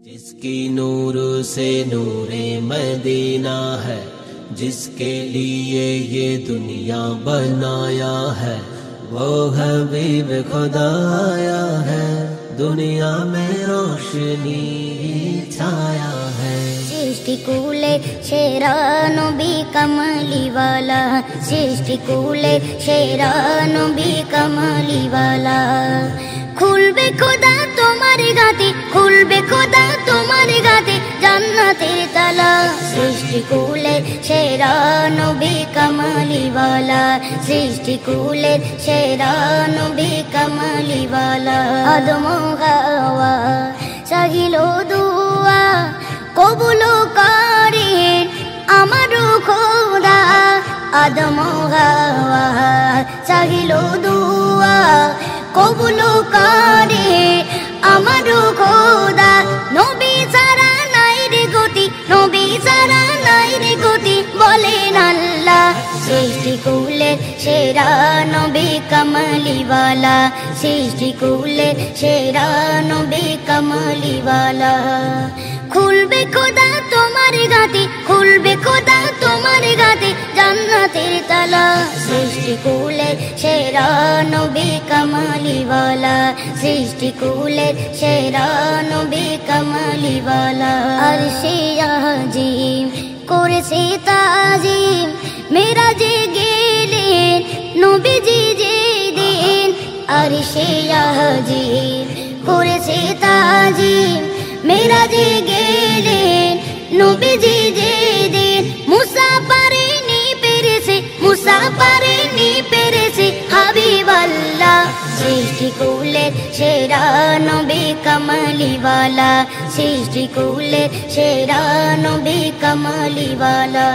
जिसकी नूर से नूरे मदीना है, जिसके लिए ये दुनिया बनाया है, वो हबीब खुदा आया है, दुनिया में रोशनी छाया है। सृष्टि कूले शेरा नबी कमली वाला, सृष्टि कूले शेरा नबी कमली वाला। खुलबे खुदा तुम्हारे गाते, खुलबे खुदा तुम्हारे गाते जन्नतेर ताला। सृष्टि कूले शेरा नबी कमली वाला, सृष्टि कूले शेरा नबी कमली वाला। आदम हवा चाहिलो दुआ কবুলো করেন আমারও খোদা। আদম হাওয়া চাহিলো দুয়া কবুলো করে আমারও খোদা। নবী ছাড়া নাই রে গতি, নবী ছাড়া নাই রে গতি বলেন আল্লাহ। সৃষ্টি কুলের সেরা নবী কমলি वाला, সৃষ্টি কুলের সেরা নবী কমলি वाला। খুলবে খোদা তোমার গাতে, খুলবে খোদা তোমার গাতে জান্নাতের তালা। সৃষ্টি কুলের সেরা নবী কমলি वाला, সৃষ্টি কুলের সেরা নবী কমলি वाला। আরশে আজিম করেছে তাজিম, মেরাজে গেলেন নবীজি যেদিন। আরশে আজিম করেছে তাজিম, মেরাজে গেলেন নবীজি যেদিন। মুসা পারেনি পেরেছে, মুসা পারেনি পেরেছে হাবিব আল্লাহ। সৃষ্টি কুলের সেরা নবী কমলি वाला, সৃষ্টি কুলের সেরা নবী কমলি वाला।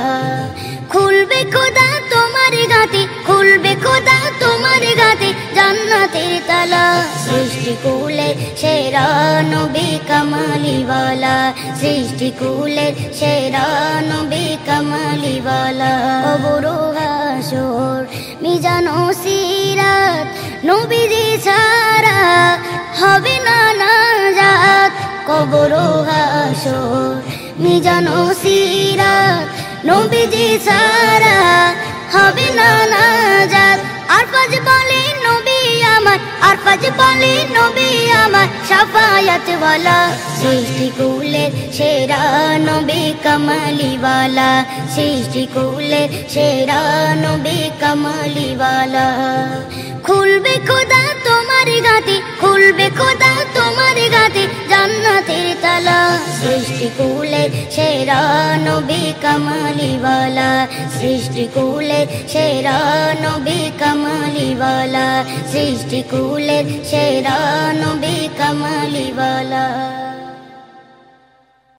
খুলবে খোদা তোমার গাতে, খুলবে খোদা তোমার গাতে জান্নাতের তালা। সৃষ্টি কুলের সেরা নবী কমলি वाला, সৃষ্টি কুলের সেরা নবী কমলি वाला। কবর হাসর মিজান ও সিরাত নবীজি ছাড়া হবে না নাজাত। কবর হাসর মিজান ও সিরাত নবীজি ছাড়া হবে না নাজাত। আরফাজ বলে নবী আমার, আরফাজ বলে নবী আমার শাফায়াত वाला। সৃষ্টি কুলের সেরা নবী কমলি वाला, সৃষ্টি কুলের সেরা নবী কমলি वाला। খুলবে খোদা তোমার গাতে, খুলবে খোদা তোমার গাতে জান্নাতের তালা। সৃষ্টি কুলের সেরা নবী কমলি वाला, সৃষ্টি কুলের সেরা নবী কমলি वाला, সৃষ্টি কুলের সেরা